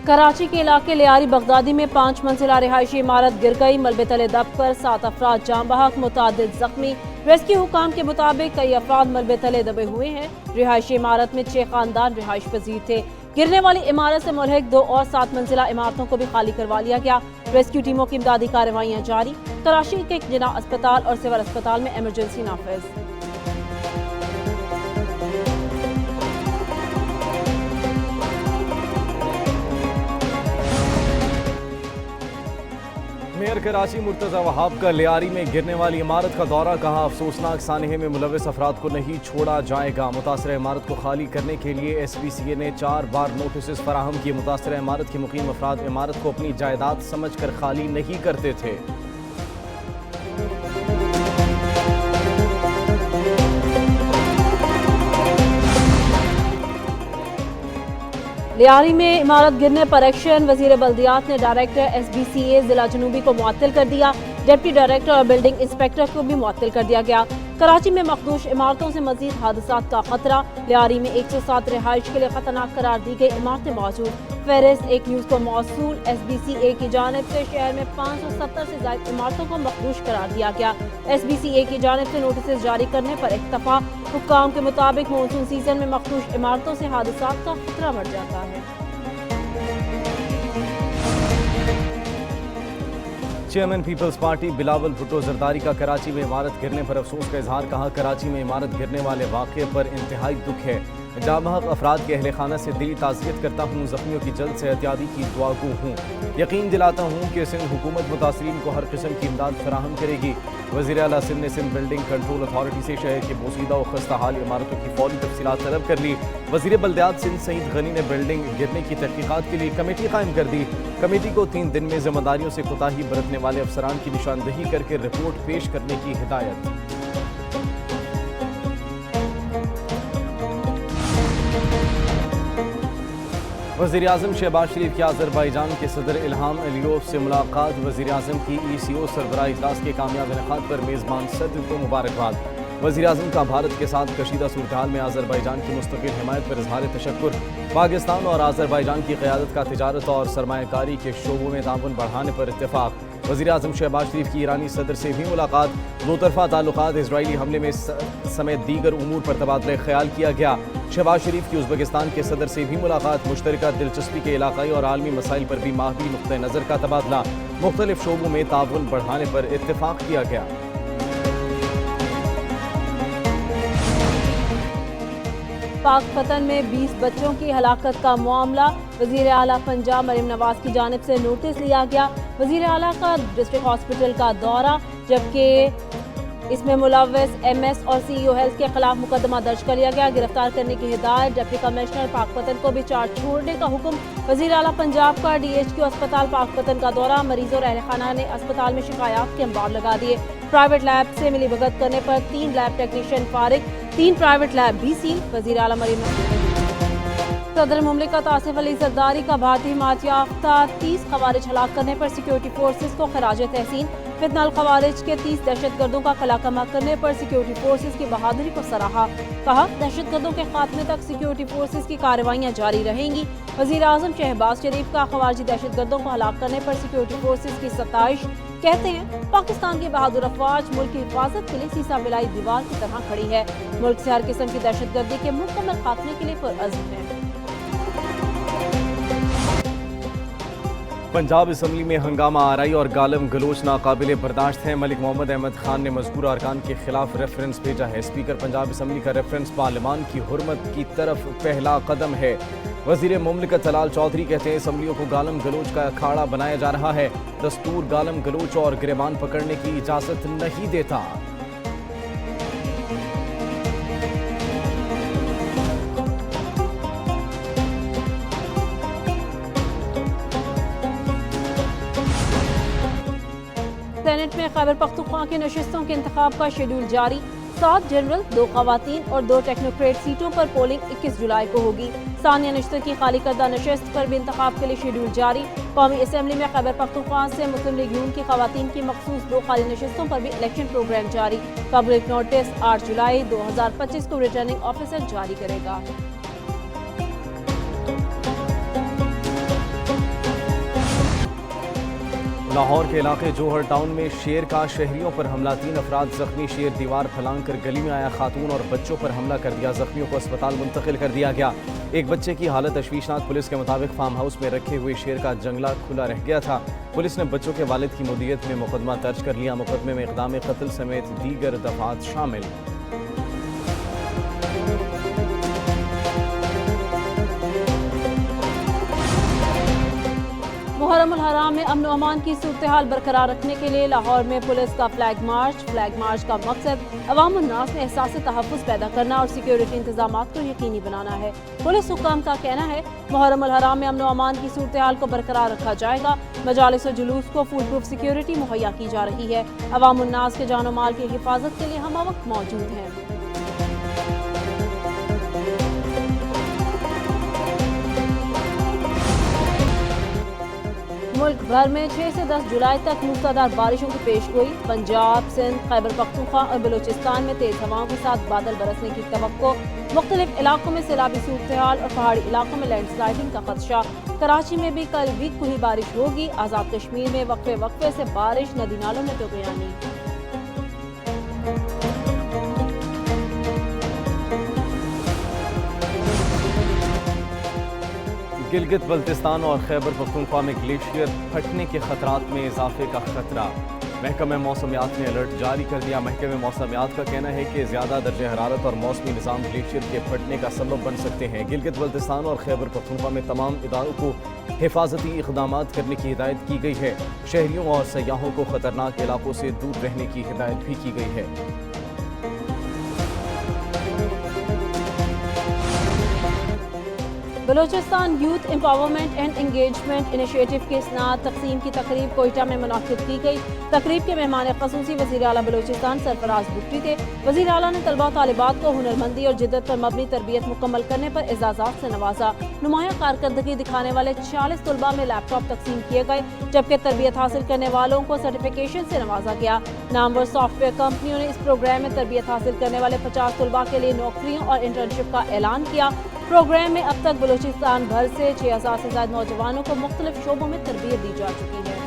कराची के इलाके लियारी बगदादी में 5 मंजिला रिहायशी इमारत गिर गई। मलबे तले दबकर 7 अफराद जाम बहक, मुतादिद जख्मी। रेस्क्यू हुकाम के मुताबिक कई अफराद मलबे तले दबे हुए हैं। रिहायशी इमारत में 6 खानदान रिहाइश पजीर थे। गिरने वाली इमारत से मुल्हिक 2 और 7 मंजिला इमारतों को भी खाली करवा लिया गया। रेस्क्यू टीमों की इमदादी कार्रवाइयां जारी। कराची के जिना अस्पताल और सिविल अस्पताल में इमरजेंसी नाफिज। मेयर कराची मुर्तज़ा वहाब का लियारी में गिरने वाली इमारत का दौरा, कहा अफसोसनाक सानहे में मुलव्वस अफराद को नहीं छोड़ा जाएगा। मुतासरा इमारत को खाली करने के लिए SPCA ने 4 बार नोटिस फराहम किए। मुतासरा इमारत के मुकीम अफराद इमारत को अपनी जायदाद समझ कर खाली नहीं करते थे। लियारी में इमारत गिरने पर एक्शन। वजीर बल्दियात ने डायरेक्टर SBCA जिला जनूबी को मुअत्तल कर दिया। डिप्टी डायरेक्टर और बिल्डिंग इंस्पेक्टर को भी मुअत्तल कर दिया गया। कराची में मखदूश इमारतों से मजीद हादसात का खतरा। लियारी में 107 रिहाइश के लिए खतरनाक करार दी गई इमारतें मौजूद। फेरिस्त एक न्यूज़ को मौसूल। SBCA की जानिब से शहर में 570 से ज्यादा इमारतों को मखदूश करार दिया गया। SBCA की जानिब से नोटिस जारी करने पर इक्तफा। हुक्काम के मुताबिक मानसून सीजन में मखदूश इमारतों से हादसात का खतरा बढ़ जाता है। चेयरमैन पीपल्स पार्टी बिलावल भुट्टो जरदारी का कराची में इमारत गिरने पर अफसोस का इजहार। कहा, कराची में इमारत गिरने वाले वाक़े पर इंतहाई दुख है। जामहक अफराद के अहले खाना से दिली ताज़ियत करता हूँ। ज़ख्मियों की जल्द से एहतियाती की दुआगो हूँ। यकीन दिलाता हूँ कि सिंध हुकूमत मुतासरीन को हर किस्म की इमदाद फराहम करेगी। वज़ीर आला सिंध ने सिंध बिल्डिंग कंट्रोल अथॉरिटी से शहर के बोसीदा और खस्ता हाल इमारतों की फौरी तफसीलात तलब कर ली। वज़ीर बल्दियात सिंध सईद गनी ने बिल्डिंग गिरने की तहकीकात के लिए कमेटी कायम कर दी। कमेटी को 3 दिन में जिम्मेदारियों से कोताही बरतने वाले अफसरान की निशानदही करके रिपोर्ट पेश करने की हिदायत। वज़ीर आज़म शहबाज शरीफ की आज़रबाईजान के सदर इल्हाम अलीयोव से मुलाकात। वज़ीर आज़म की ECO सरबराह इजलास के कामयाब इनेकाद पर मेज़बान सदर को मुबारकबाद। वज़ीर आज़म का भारत के साथ कशीदा सूरत-ए-हाल में आज़रबाईजान की मुस्तकिल हिमायत पर इज़हार तशक्कुर। पाकिस्तान और आज़रबाईजान की क़यादत का तिजारत और सरमायाकारी के शोबों में ताउन बढ़ाने पर इत्तेफाक। वज़ीर आज़म शहबाज शरीफ की ईरानी सदर से भी मुलाकात। दो तरफ़ा ताल्लुकात, इजरायली हमले में समेत दीगर उमूर पर तबादला ख्याल किया गया। शहबाज शरीफ की उज़्बेकिस्तान के सदर से भी मुलाकात। मुश्तरका दिलचस्पी के इलाक़ाई और आलमी मसाइल पर भी माहवी नुक़्ते नज़र का तबादला। मुख्तलिफ शोबों में ताउन बढ़ाने पर इत्तेफाक किया गया। पाकपतन में 20 बच्चों की हलाकत का मामला। वज़ीर आला पंजाब मरीम नवाज की जानिब से नोटिस लिया गया। वज़ीर आला का डिस्ट्रिक्ट हॉस्पिटल का दौरा, जबकि इसमें मुलव्वस MS और CEO हेल्थ के खिलाफ मुकदमा दर्ज कर लिया गया। गिरफ्तार करने की हिदायत। डिप्टी कमिश्नर पाकपतन को भी चार्ज छोड़ने का हुक्म। वज़ीर आला पंजाब का DHQ अस्पताल पाकपतन का दौरा। मरीजों और अहल खाना ने अस्पताल में शिकायत के अंबार लगा दिए। प्राइवेट लैब से मिली भगत करने पर 3 लैब टेक्नीशियन फारिग, 3 प्राइवेट लैब भी सील। वज़ीर आला मरीम सदर मुमलिकत आसिफ अली जरदारी का भारतीय हिमायत याफ्ता 30 खवारिज हलाक करने पर सिक्योरिटी फोर्सेस को खराज तहसीन। फितनल खवारिज के 30 दहशतगर्दों का कलाकमा करने पर सिक्योरिटी फोर्सेस की बहादुरी को सराहा। कहा, दहशतगर्दों के खात्मे तक सिक्योरिटी फोर्सेस की कार्रवाइयां जारी रहेंगी। वज़ीर आज़म शहबाज शरीफ का खवारिजी दहशतगर्दों को हलाक करने पर सिक्योरिटी फोर्सेस की सताइश। कहते हैं, पाकिस्तान की बहादुर अफवाज मुल्क की हिफाजत के लिए सीसा मिलाई दीवार की तरह खड़ी है। मुल्क से हर किस्म की दहशतगर्दी के मुकम्मल खात्मे के लिए पुरअज़्म है। पंजाब असम्बली में हंगामा आराई और गालम गलोच नाकाबिले बर्दाश्त हैं। मलिक मोहम्मद अहमद खान ने मज़कूरा अरकान के खिलाफ रेफरेंस भेजा है। स्पीकर पंजाब असम्बली का रेफरेंस पार्लियामान की हुर्मत की तरफ पहला कदम है। वज़ीर मुमलिकत जलाल चौधरी कहते हैं, असम्बलियों को गालम गलोच का अखाड़ा बनाया जा रहा है। दस्तूर गालम गलोच और गिरेबान पकड़ने की इजाज़त नहीं देता। सेनेट में खैबर पख्तूनख्वा की नशिस्तों के इंतखाब का शेड्यूल जारी। 7 जनरल, 2 खवातीन और 2 टेक्नोक्रेट सीटों पर पोलिंग 21 जुलाई को होगी। सानिया नशस्तर की खाली करदा नशिस्त पर भी इंतखाब के लिए शेड्यूल जारी। कौमी असम्बली में खैबर पख्तूनख्वा से मुस्लिम लीग नून की खवातीन की मखसूस 2 खाली नशिस्तों पर भी इलेक्शन प्रोग्राम जारी। पब्लिक नोटिस 8 जुलाई 2025 को रिटर्निंग ऑफिसर जारी करेगा। لاہور کے علاقے جوہر ٹاؤن میں شیر کا شہریوں پر حملہ، 3 افراد زخمی، شیر دیوار پھلانگ کر گلی میں آیا، خاتون اور بچوں پر حملہ کر دیا، زخمیوں کو اسپتال منتقل کر دیا گیا۔ ایک بچے کی حالت تشویشناک، پولیس کے مطابق فارم ہاؤس میں رکھے ہوئے شیر کا جنگلہ کھلا رہ گیا تھا۔ پولیس نے بچوں کے والد کی مدیریت میں مقدمہ درج کر لیا، مقدمے میں اقدام قتل سمیت دیگر دفعات شامل۔ محرم الحرام میں امن و امان کی صورتحال برقرار رکھنے کے لیے لاہور میں پولیس کا فلیگ مارچ کا مقصد عوام الناس میں احساس تحفظ پیدا کرنا اور سیکیورٹی انتظامات کو یقینی بنانا ہے۔ پولیس حکام کا کہنا ہے محرم الحرام میں امن و امان کی صورتحال کو برقرار رکھا جائے گا، مجالس و جلوس کو فول پروف سیکیورٹی مہیا کی جا رہی ہے، عوام الناس کے جان و مال کی حفاظت کے لیے ہم وقت موجود ہیں۔ ملک بھر میں 6 سے 10 جولائی تک موسلادھار بارشوں کی پیش گوئی، پنجاب، سندھ، خیبر پختونخوا اور بلوچستان میں تیز ہواؤں کے ساتھ بادل برسنے کی توقع، مختلف علاقوں میں سیلابی صورتحال اور پہاڑی علاقوں میں لینڈ سلائڈنگ کا خدشہ۔ کراچی میں بھی کل بھی کوئی بارش ہوگی، آزاد کشمیر میں وقفے سے بارش، ندی نالوں میں طوفانی۔ گلگت بلتستان اور خیبر پختونخوا میں گلیشیئر پھٹنے کے خطرات میں اضافے کا خطرہ، محکمہ موسمیات نے الرٹ جاری کر دیا۔ محکمہ موسمیات کا کہنا ہے کہ زیادہ درجہ حرارت اور موسمی نظام گلیشیئر کے پھٹنے کا سبب بن سکتے ہیں۔ گلگت بلتستان اور خیبر پختونخوا میں تمام اداروں کو حفاظتی اقدامات کرنے کی ہدایت کی گئی ہے، شہریوں اور سیاحوں کو خطرناک علاقوں سے دور رہنے کی ہدایت بھی کی گئی ہے۔ Balochistan youth empowerment and engagement initiative کی اسناد تقسیم کی تقریب کوئٹہ میں منعقد کی گئی۔ تقریب کے مہمان خصوصی وزیر اعلیٰ بلوچستان سرفراز بگٹی تھے۔ وزیر اعلیٰ نے طلبہ و طالبات کو ہنرمندی اور جدت پر مبنی تربیت مکمل کرنے پر اعزازات سے نوازا۔ نمایاں کارکردگی دکھانے والے 46 طلبہ میں لیپ ٹاپ تقسیم کیے گئے، جبکہ تربیت حاصل کرنے والوں کو سرٹیفکیشن سے نوازا گیا۔ نامور سافٹ ویئر کمپنیوں نے اس پروگرام میں تربیت حاصل کرنے والے 50 طلبہ کے لیے نوکریوں اور انٹرنشپ کا اعلان کیا۔ پروگرام میں اب تک بلوچستان بھر سے 6000 سے زائد نوجوانوں کو مختلف شعبوں میں تربیت دی جا چکی ہے۔